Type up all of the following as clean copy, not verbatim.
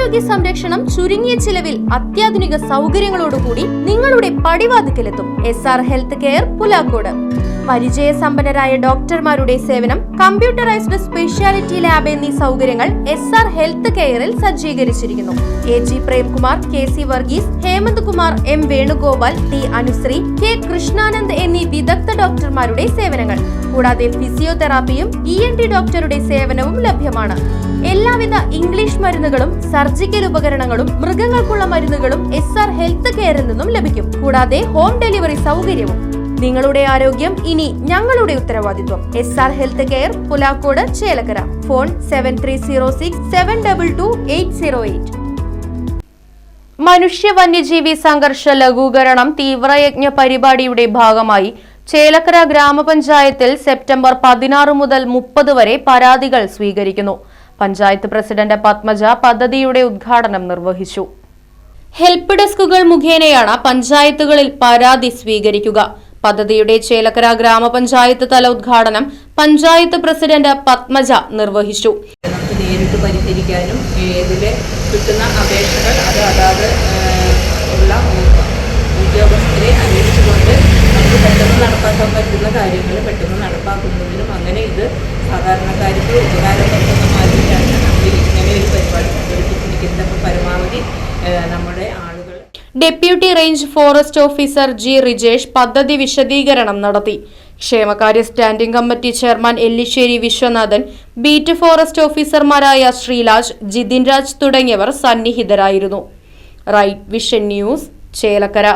ആരോഗ്യ സംരക്ഷണം ചുരുങ്ങിയ ചിലവിൽ അത്യാധുനിക സൗകര്യങ്ങളോടുകൂടി നിങ്ങളുടെ പടിവാതിക്കലെത്തും. SR health care, Pulakode. പരിചയസമ്പന്നരായ ഡോക്ടർമാരുടെ സേവനം, കമ്പ്യൂട്ടറൈസ്ഡ് സ്പെഷ്യാലിറ്റി ലാബ് എന്നീ സൗകര്യങ്ങൾ SR ഹെൽത്ത് കെയറിൽ സജ്ജീകരിച്ചിരിക്കുന്നു. AG Premkumar, KC Varghese, Hemant Kumar, M Venugopal, T Anusree, K Krishnanand എന്നീ വിദഗ്ധ ഡോക്ടർമാരുടെ സേവനങ്ങൾ. കൂടാതെ ഫിസിയോതെറാപ്പിയും ENT ഡോക്ടറുടെ സേവനവും ലഭ്യമാണ്. എല്ലാവിധ ഇംഗ്ലീഷ് മരുന്നുകളും സർജിക്കൽ ഉപകരണങ്ങളും മൃഗങ്ങൾക്കുള്ള മരുന്നുകളും SR ഹെൽത്ത് കെയറിൽ നിന്നും ലഭിക്കും. കൂടാതെ ഹോം ഡെലിവറി സൗകര്യവും. നിങ്ങളുടെ ആരോഗ്യം ഇനി ഞങ്ങളുടെ ഉത്തരവാദിത്വം. SR health care, Pulakode, Chelakkara. Phone 7306722808. മനുഷ്യ വന്യജീവി സംഘർഷ ലഘൂകരണം തീവ്രയജ്ഞ പരിപാടിയുടെ ഭാഗമായി ചേലക്കര ഗ്രാമപഞ്ചായത്തിൽ സെപ്റ്റംബർ 16 മുതൽ 30 വരെ പരാതികൾ സ്വീകരിക്കുന്നു. പഞ്ചായത്ത് പ്രസിഡന്റ് പത്മജ പദ്ധതിയുടെ ഉദ്ഘാടനം നിർവഹിച്ചു. ഹെൽപ്പ് ഡെസ്കുകൾ മുഖേനയാണ് പഞ്ചായത്തുകളിൽ പരാതി സ്വീകരിക്കുക. പദ്ധതിയുടെ ചേലക്കര ഗ്രാമപഞ്ചായത്ത് തല ഉദ്ഘാടനം പഞ്ചായത്ത് പ്രസിഡന്റ് പത്മജ നിർവഹിച്ചു. നമുക്ക് നേരിട്ട് പരിഹരിക്കാനും ഇതിലെ കിട്ടുന്ന അപേക്ഷകൾ അതാത് ഉള്ള ഉദ്യോഗസ്ഥരെ അറിയിച്ചുകൊണ്ട് നമുക്ക് പെട്ടെന്ന് നടപ്പാക്കാൻ പറ്റുന്ന കാര്യങ്ങൾ പെട്ടെന്ന് നടപ്പാക്കുന്നതിനും അങ്ങനെ ഇത് സാധാരണക്കാർക്ക് ഉപകാരപ്പെടുന്ന മാതിരിയാണ് നമ്മൾ ഇങ്ങനെ ഒരു പരിപാടി സംഘടിപ്പിച്ചിരിക്കുന്നത്. അപ്പോൾ പരമാവധി നമ്മുടെ ആളുകൾ. Deputy range forest officer G Rijesh പദ്ധതി വിശദീകരണം നടത്തി. ക്ഷേമകാര്യ standing committee chairman Ellissery Viswanathan, beat forest ഓഫീസർമാരായ ശ്രീലാജ്, ജിതിൻ രാജ് തുടങ്ങിയവർ സന്നിഹിതരായിരുന്നു. Right vision news, Chelakkara.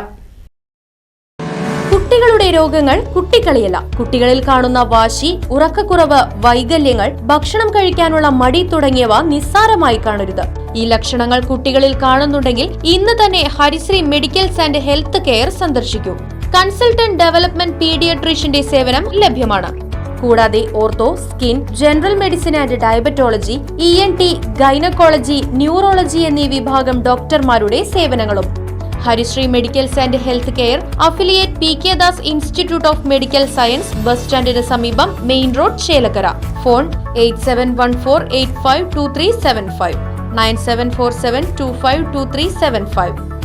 കുട്ടികളുടെ രോഗങ്ങൾ കുട്ടികളിയല്ല. കുട്ടികളിൽ കാണുന്ന വാശി, ഉറക്കക്കുറവ്, വൈകല്യങ്ങൾ, ഭക്ഷണം കഴിക്കാനുള്ള മടി തുടങ്ങിയവ നിസ്സാരമായി കാണരുത്. ഈ ലക്ഷണങ്ങൾ കുട്ടികളിൽ കാണുന്നുണ്ടെങ്കിൽ ഇന്ന് തന്നെ Harisree medicals and health care സന്ദർശിക്കൂ. കൺസൾട്ടന്റ് ഡെവലപ്മെന്റ് പീഡിയട്രീഷ്യന്റെ സേവനം ലഭ്യമാണ്. കൂടാതെ ortho, skin, general medicine and diabetology, ENT, gynaecology, neurology എന്നീ വിഭാഗം ഡോക്ടർമാരുടെ സേവനങ്ങളും. Harisree medicals and health care, affiliate PK Das institute of medical science, bus സ്റ്റാൻഡിന് സമീപം, മെയിൻ റോഡ്, ചേലക്കര. ഫോൺ 8714852375, 9747252375.